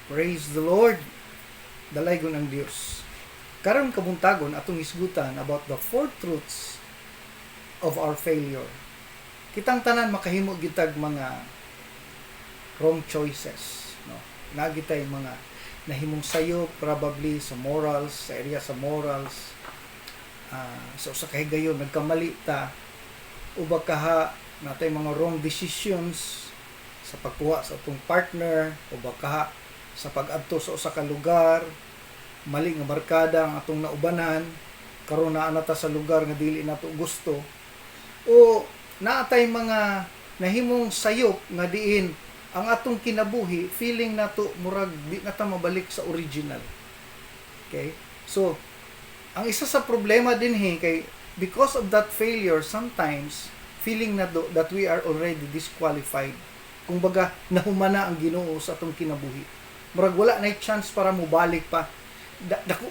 Praise the Lord, dalaygon ang Dios. Karon kabuntagon atong isgutan about the four truths of our failure. Kitang tanan makahimo gitag mga wrong choices, no. Nagitay mga nahimong sayo probably sa morals, sa area sa morals. So sa kahigayon nagkamali ta uba kaha natay mga wrong decisions sa pagkuha sa atong partner, uba kaha sa pag-adto sa usa ka lugar, mali nga barkada ang atong naubanan, karon naa nata sa lugar nga dili nato gusto, o naatay mga nahimong sayop nga diin ang atong kinabuhi feeling nato murag di na ta mabalik sa original. Okay? So ang isa sa problema din kay because of that failure sometimes feeling na that we are already disqualified. Kung baga nahumana ang Ginoo sa atong kinabuhi. Murag wala na chance para mo balik pa. Dako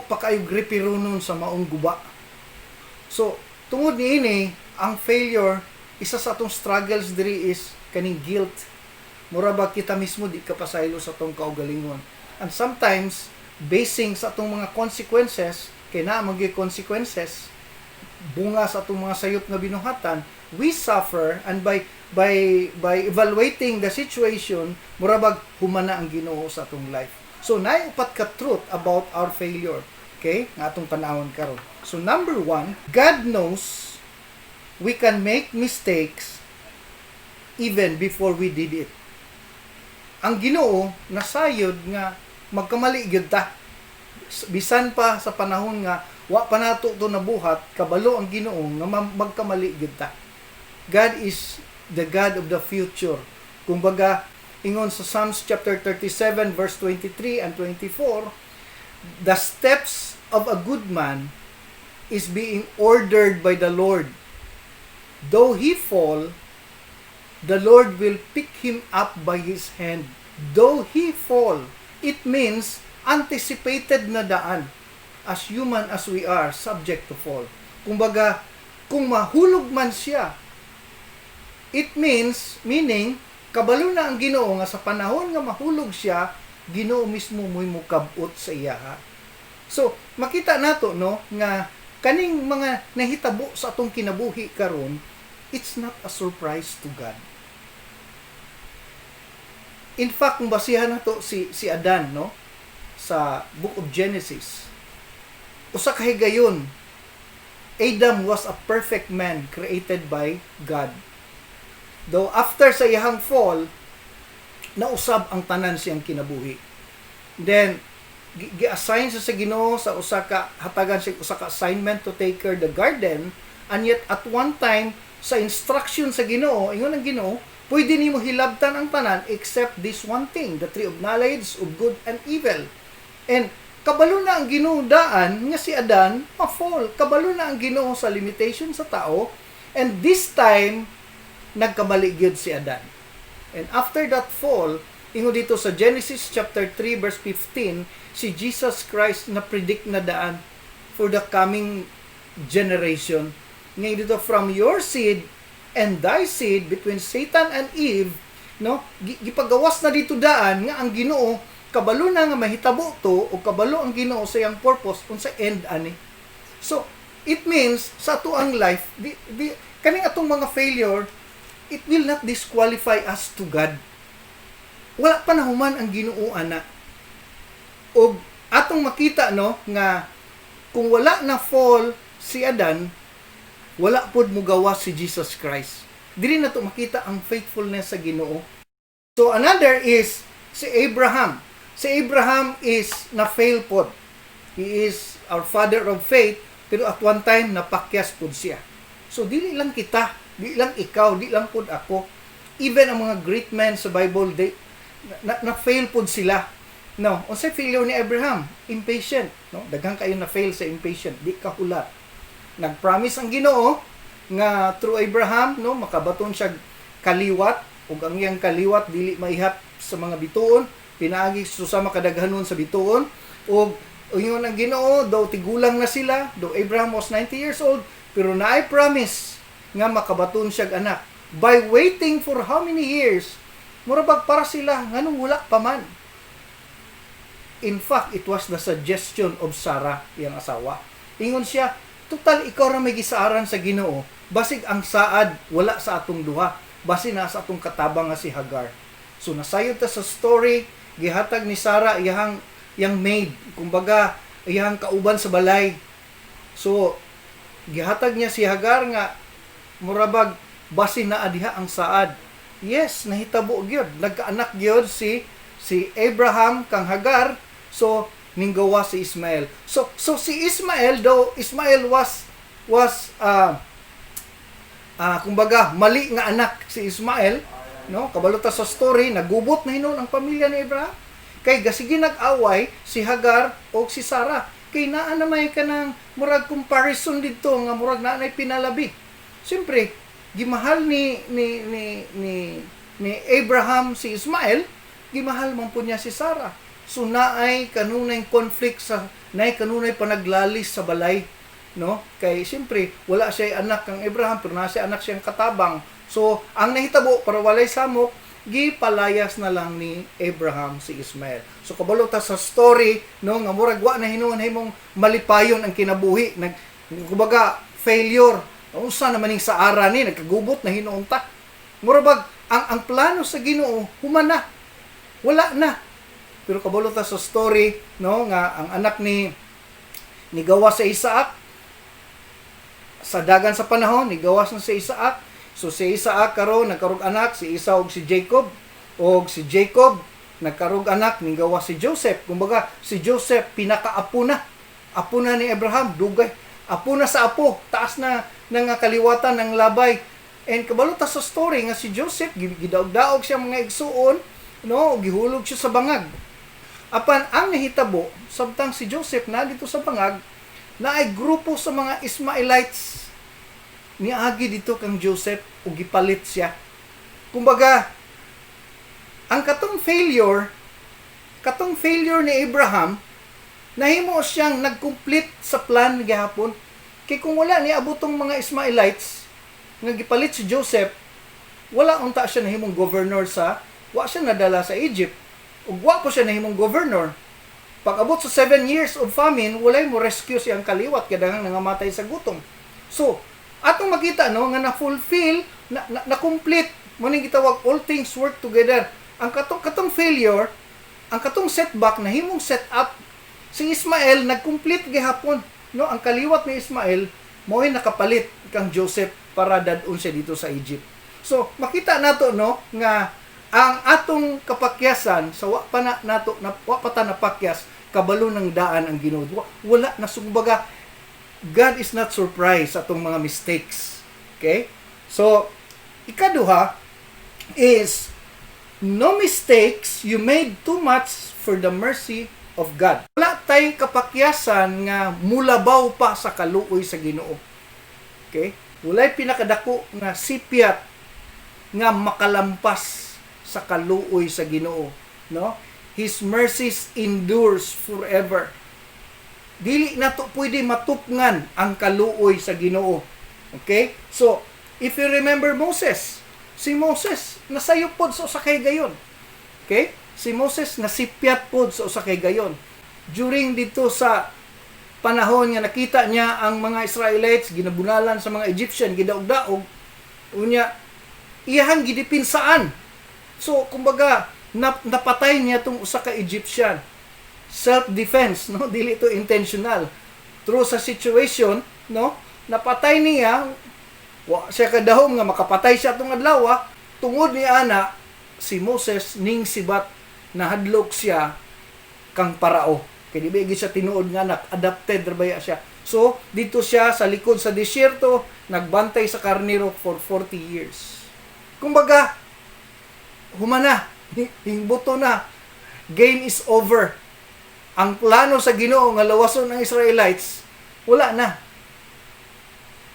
pa kayo gripirunon sa maong guba. So tungod niini ang failure, isa sa atong struggles diri is kaning guilt. Mura ba kita mismo di ka pasaylo sa atong kaugalingon. And sometimes basing sa atong mga consequences, kay naa magay consequences bunga sa atong mga sayop nga binuhatan, we suffer, and by evaluating the situation, murabag humana ang Ginoo sa atong life. So naay upat ka truth about our failure, okay, nga atong panahon karon. So number 1, God knows we can make mistakes even before we did it. Ang Ginoo nasayod nga magkamali gyud ta. Bisan pa sa panahon nga wa pa nato to nabuhat, kabalo ang Ginoo nga magkamali gyud ta. God is the God of the future. Kumbaga, ingon sa Psalms chapter 37 verse 23 and 24, the steps of a good man is being ordered by the Lord. Though he fall, the Lord will pick him up by his hand. Though he fall, it means anticipated na daan. As human as we are, subject to fall. Kumbaga, kung mahulog man siya, it meaning, kabalo na ang Ginoo nga sa panahon nga mahulog siya, Ginoo mismo mo'y mukabot sa iya. So, makita nato no nga kaning mga nahitabo sa atong kinabuhi karon, it's not a surprise to God. In fact, kung basihan nato si Adan no sa Book of Genesis, usa ka higayon, Adam was a perfect man created by God. Though after sa iyang fall, nausab ang tanan siyang kinabuhi. Then gi-assign sa Ginoo sa usa ka hatagan siya usa ka assignment to take care the garden, and yet at one time sa instruction sa Ginoo, ingon ang Ginoo, pwede nimo hilabtan ang tanan except this one thing, the tree of knowledge of good and evil. And kabalo na ang Ginoo daan nga si Adan ma-fall. Kabalo na ang Ginoo sa limitation sa tao, and this time nagkamali gyud si Adan. And after that fall, ingon dito sa Genesis chapter 3 verse 15, si Jesus Christ na predict na daan for the coming generation. Ngayon dito, from your seed and thy seed, between Satan and Eve, no, gipagawas na dito daan nga ang Ginoo kabalo na nga mahitabo to, o kabalo ang Ginoo sa iyang purpose unsa end ani. So it means sa ato ang life, kaning atong mga failure, it will not disqualify us to God. Wala pa nahuman ang Ginoo ana. Og atong makita no nga kung wala na fall si Adan, wala pod mo gawas si Jesus Christ. Dili na to makita ang faithfulness sa Ginoo. So another is si Abraham. Si Abraham is na-fail pod. He is our father of faith, pero at one time napakyas pod siya. So dili lang kita, di lang ikaw, di lang pod ako. Even ang mga great men sa Bible, they na-fail pod sila. No, unsay failure ni Abraham? Impatient, no? Daghang kayo na-fail sa impatient, di kahulat. Nag-promise ang Ginoo nga through Abraham, no, makabaton siya kaliwat, ug ang iyang kaliwat dili maihat sa mga bituon, pinaagi susama kadaghanon sa bituon, ug ingon ang Ginoo, daw tigulang na sila, daw Abraham was 90 years old, pero naay promise nga makabaton siya anak. By waiting for how many years? Murabag para sila nganong wala pa man. In fact, it was the suggestion of Sarah, iyang asawa. Ingon siya, total ikaw ra may gisaaran sa Ginoo. Basig ang saad wala sa atong duha. Basi na sa atong katabang nga si Hagar. So nasayod ta sa story, gihatag ni Sarah yang maid, kumbaga iyang kauban sa balay. So gihatag niya si Hagar nga murabag basi na adiha ang saad. Yes, nahitabo gyud, nagkaanak gyud si Abraham kang Hagar. So ninggawa si Ismael. So si Ismael, though Ismael was kumbaga mali nga anak si Ismael, no? Kabalota sa story, nagubot na hinon ang pamilya ni Abraham. Kay gasigi nag-away si Hagar o si Sarah. Kay naa na may kanang murag comparison dito nga murag naa nay pinalabi. Siyempre, gimahal ni Abraham si Ismael, gimahal man po niya si Sarah. So naay kanunay conflict naay kanunay panaglalis sa balay, no? Kay siyempre wala siya anak kang Abraham pero nasa anak siyang katabang. So ang nahitabo para walay samok, gipalayas na lang ni Abraham si Ismael. So kabalo ta sa story, no, nga murag wa na hinuon himong malipayon ang kinabuhi, kumbaga failure. Unsa naman ning saara ni nagkagubot na hinuon ta. Murag ang plano sa Ginoo humana. Wala na. Pero kabalo ta sa story, no, nga ang anak ni gawa sa Isaac sa dagan sa panahon, nigawas na si Isaac. So si Isaac karon nagkarog anak si Esau ug si Jacob, og si Jacob nagkarog anak ni gawa si Joseph. Kumbaga si Joseph pinakaapo na. Apo na ni Abraham, dugay. Apo na sa apo, taas na ng kaliwatan ng labay. And kabalo ta sa story nga si Joseph gidaog-daog siya mga igsuon, no, gihulog siya sa bangag. Apan ang nahitabo samtang si Joseph na dito sa bangag, na ay grupo sa mga Ismaelites niagi dito kang Joseph ug gipalit siya. Kumbaga ang katong failure ni Abraham nahimo siyang nag-complete sa plan gihapon. Kay kung wala ni abutong mga Ismaelites nga gipalit si Joseph, wala unta siya nahimong governor wa siya nadala sa Egypt. Ug wa po siya nahimong governor. Pag abot sa 7 years of famine, walay mo rescue siyang kaliwat kay daghang nangamatay sa gutom. So, atong makita no nga na-fulfill, na-complete mo ning gitawag all things work together. Ang katong failure, ang katong setback nahimong set up si Ismael nag-complete gihapon, no? Ang kaliwat ni Ismael mo'y nakapalit kang Joseph para dadun siya dito sa Egypt. So, makita nato no nga ang atong kapakyasan sa wa pa ta napakyas kabalo ng daan ang Ginoo. Wala na sumbaga God is not surprised sa atong mga mistakes. Okay? So, ikaduha is no mistakes, you made too much for the mercy of God. Wala tayong kapakyasan nga mulabaw pa sa kaluoy sa Ginoo. Okay? Walay pinakadako nga sipyat nga makalampas sa kaluoy sa Ginoo, no? His mercies endures forever. Dili nato pwede matupngan ang kaluoy sa Ginoo. Okay? So, if you remember Moses, si Moses nasayop pod sa usa kay gayon. Okay? Si Moses nasipyat pod sa usa kay gayon. During dito sa panahon nga nakita niya ang mga Israelites ginabunalan sa mga Egyptian, gidaog-daog, unya iyang gidipinsaan. So, kumbaga, napatay niya itong usa ka Egyptian. Self-defense, no? Dili ito intentional. Through sa situation, no? Napatay niya, siya kadahom nga makapatay siya itong adlaw, tungod ni ana, si Moses ning sibat na hadlok siya kang parao. Kaya di ba siya tinuod nga adapted rabaya siya. So, dito siya sa likod sa disyerto, nagbantay sa karnero for 40 years. Kumbaga, humana, hingbuto na, game is over. Ang plano sa Ginoo nga lawason ng Israelites, wala na.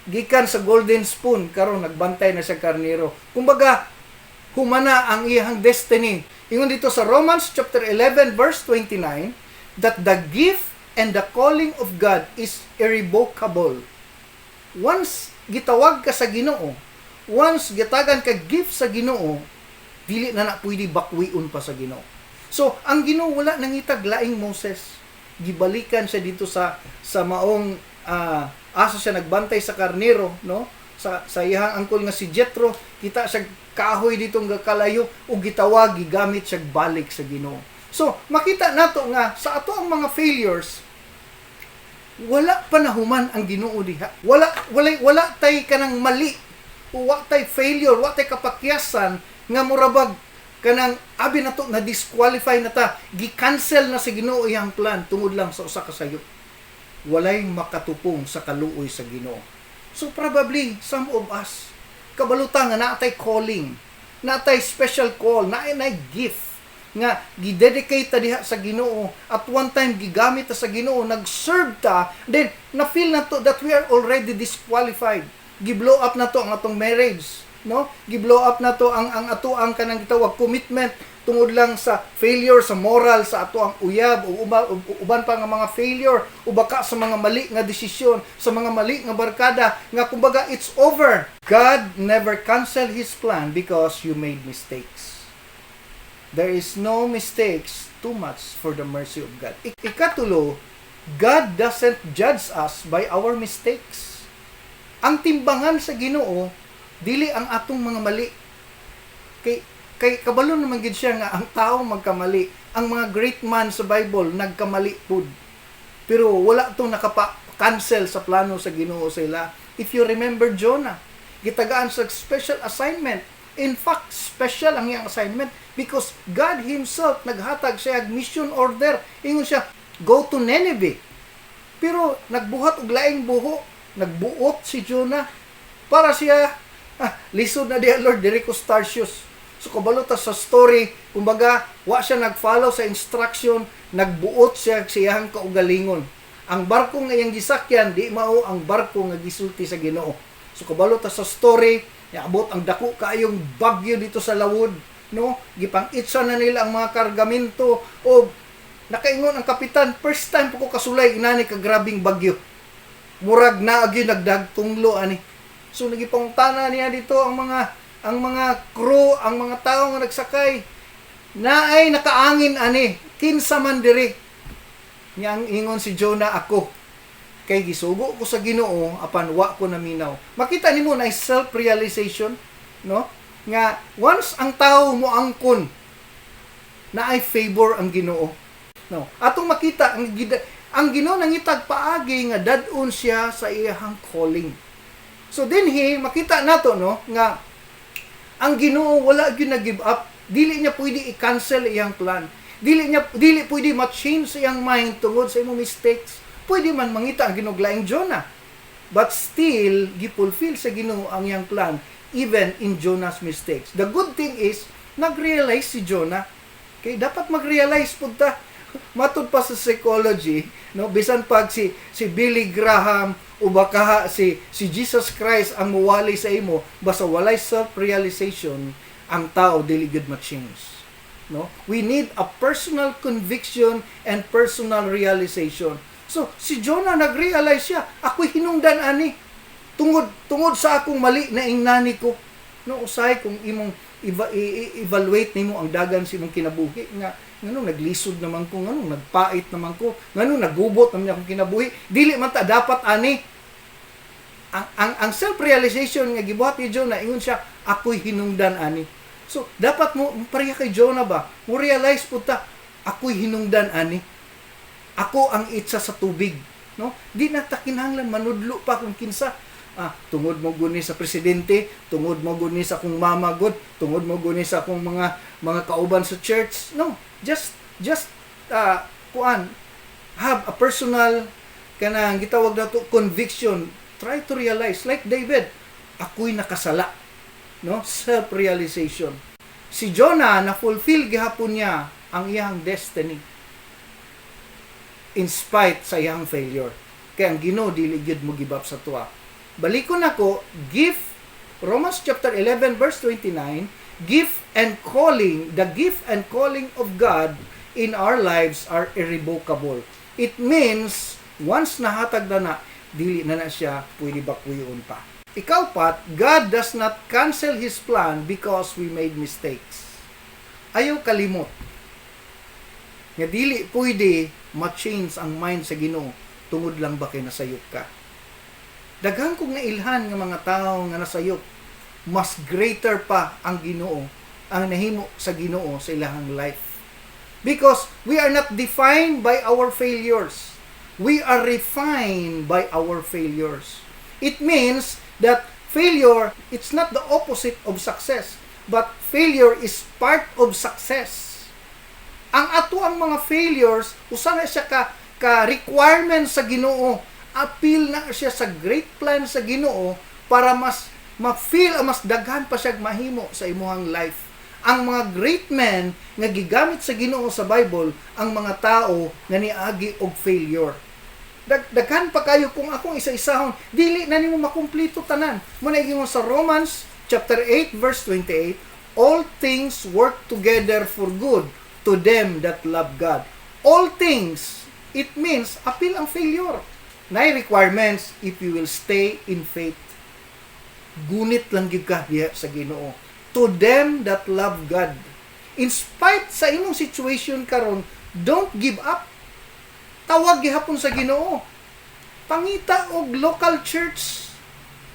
Gikan sa golden spoon, karon nagbantay na siya karnero. Kumbaga, humana ang iyang destiny. Ingon dito sa Romans chapter 11 verse 29, that the gift and the calling of God is irrevocable. Once gitawag ka sa Ginoo, once gitagan ka gift sa Ginoo, dili na pwede bakwiun pa sa Ginoo. So, ang Ginoo wala nangitag laing Moses. Gibalikan siya dito sa maong asa siya nagbantay sa karnero, no? Sa iyang angkol nga si Jethro, kita siya kahoy dito nga kalayo ug gitawag gigamit siya balik sa Ginoo. So, makita nato nga sa ato ang mga failures, wala pa nahuman ang Ginoo diha. Wala tay kanang mali, wa tay failure, wa tay kapakyasan nga murabag kanang abi nato na disqualify na ta, gi-cancel na sa Ginoo iyang plan tungod lang sa usa ka sayop. Walay makatupong sa kaluoy sa Ginoo. So probably some of us kabalutan nga natay calling, natay special call, naay gift nga gidedicate ta diha sa Ginoo, at one time gigamit ta sa Ginoo, nag-serve ta, then na feel na to that we are already disqualified. Gi-blow up na to ang atong marriage, no? Gi-blow up na to ang ato ang kanang gitawag commitment tungod lang sa failure sa moral sa ato ang uyab o uban pa nga mga failure o baka sa mga mali nga desisyon, sa mga mali nga barkada nga kumbaga it's over. God never cancel His plan because you made mistakes. There is no mistakes too much for the mercy of God. Ikatulo, God doesn't judge us by our mistakes. Ang timbangan sa Ginoo dili ang atong mga mali. Kay kabalo naman gid siya nga ang tao magkamali. Ang mga great man sa Bible nagkamali pud. Pero wala tong nakapa-cancel sa plano sa Ginoo sa ila. If you remember Jonah, gitagaan sa special assignment. In fact, special ang iyang assignment because God Himself naghatag siya mission order. Ingon siya, go to Nineveh. Pero nagbuhat og laing buho, nagbuot si Jonah para siya lisod na diha Lord diri ko Tarsus. So kabalo ta sa story, kumbaga wa siya nag-follow sa instruction, nagbuot siya siyang kaugalingon. Ang barko nga iyang gisakyan di mao ang barko nga gisulti sa Ginoo. So kabalo ta sa story, abot ang dako kaayong bagyo dito sa lawod, no? Gipang-itsa na nila ang mga kargamento o nakaingon ang kapitan, first time po ko kasulay inani ka grabing bagyo. Murag na agi nagdagtunglo ani. So nagipangutana niya dito ang mga crew, ang mga tao nga nagsakay, naay nakaangin ani, kinsa man diri. Niyang ingon si Jonah, ako kay gisugo ko sa Ginoo apan wa ko naminaw. Makita nimo na self-realization, no? Nga once ang tao mo angkon na ay favor ang Ginoo. No. Atong makita ang Ginoo nangitag paagi nga dad-on siya sa iyang calling. So dinhi makita nato no nga ang Ginoo wala gyud na-give up. Dili niya pwede i-cancel iyang plan. Dili pwede ma-change iyang mind tungod sa imong mistakes. Pwede man mangita ang Ginoo laing Jonah. But still gifulfill sa Ginoo ang iyang plan even in Jonah's mistakes. The good thing is nag-realize si Jonah. Okay, dapat mag-realize pud ta. Matud pa sa psychology, no, bisan pag si Billy Graham o baka si Jesus Christ ang muwali sa imo, basta walay self-realization, ang tao dili gud ma-change. No? We need a personal conviction and personal realization. So, si Jonah nag-realize siya, ako'y hinungdan ani. Tungod sa akong mali na ingnani ko. No, usay kung imong evaluate nimo ang dagan sa imong kinabuhi nga nganong naglisod naman ko, nganong nagpait naman ko, nganong nagubot naman akong kinabuhi, dili man ta dapat ani. Ang self-realization nga gibuhat ni Jonah, ingon siya, ako'y hinungdan ani. So, dapat mo pareha kay Jonah ba? Mo realize po ta, ako'y hinungdan ani. Ako ang itsa sa tubig, no? Di na ta kinahanglan manudlo pa kung kinsa. Tungod mo guni sa presidente, tungod mo guni sa akong mama god, tungod mo guni sa akong mga kauban sa church. No, just have a personal kanang gitawag nato conviction. Try to realize like David, ako'y nakasala. No, self-realization. Si Jonah na fulfill gihapon niya ang iyang destiny in spite sa iyang failure. Kaya ang Ginoo dili gyud mo give up sa tuwa. Balikon ako, Romans chapter 11 verse 29, gift and calling, the gift and calling of God in our lives are irrevocable. It means, once nahatag na dili na siya pwede bakuyon pa. Ikaapat, God does not cancel His plan because we made mistakes. Ayaw kalimot. nga dili pwede ma-change ang mind sa Ginoo tungod lang ba kay nasayop ka. Daghang kong nailhan nga mga tao nga nasayop, mas greater pa ang Ginoo, ang nahimo sa Ginoo sa ilahang life. Because we are not defined by our failures. We are refined by our failures. It means that failure, it's not the opposite of success, but failure is part of success. Ang ato ang mga failures, usa na siya ka requirement sa Ginoo. Appeal na siya sa great plan sa Ginoo para mas ma-feel mas daghan pa siya mahimo sa imuhang life. Ang mga great men nga gigamit sa Ginoo sa Bible, ang mga tao nga niagi og failure. Daghan pa kayo kung akong isa-isahon, dili na nimo makumpleto tanan. Muna ingon sa Romans chapter 8 verse 28, all things work together for good to them that love God. All things, it means appeal ang failure. Nay requirements if you will stay in faith. Gunit lang gyud ka diha sa Ginoo. To them that love God. In spite sa imong situation karon, don't give up. Tawag gihapon sa Ginoo. Pangita og local church.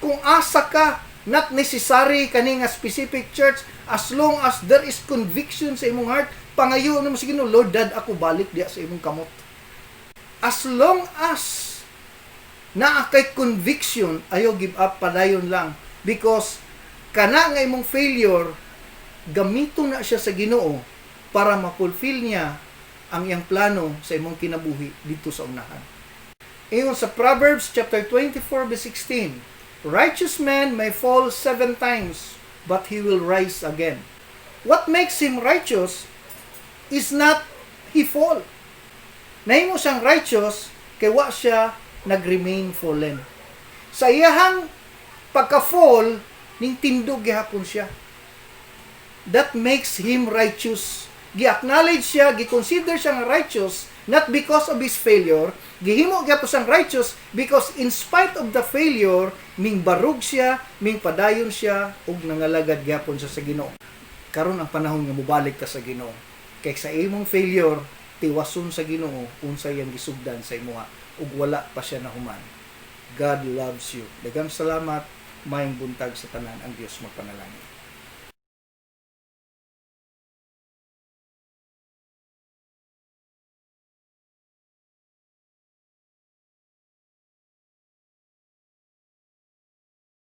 Kung asa ka, not necessary kani nga specific church, as long as there is conviction sa imong heart, pangayo mo sa Ginoo, Lord, dad ako balik diha sa imong kamot. As long as naa kay conviction, ayo give up, padayon lang. Because kana nga imong failure, gamito na siya sa Ginoo para ma-fulfill niya ang iyang plano sa imong kinabuhi dito sa unahan. Ingon sa Proverbs chapter 24 verse 16, righteous man may fall 7 times, but he will rise again. What makes him righteous is not he fall. Nahimo siyang righteous kay wa siya nag-remain fallen. Sa iyahang pagka-fall, ning tindog gihapon siya. That makes him righteous. Gi-acknowledge siya, gi-consider siyang righteous, not because of his failure. Gihimo gyapon siyang righteous because in spite of the failure, ming barug siya, ming padayon siya, ug nangalagad gyapon siya sa Ginoo. Karon ang panahon nga mobalik ka sa Ginoo. Kay sa imong failure, tiwason sa Ginoo unsay iyang gisugdan sa imuha, ug wala pa siya nahuman. God loves you. Daghang salamat, maayong buntag sa tanan, ang Dios magpanalangin.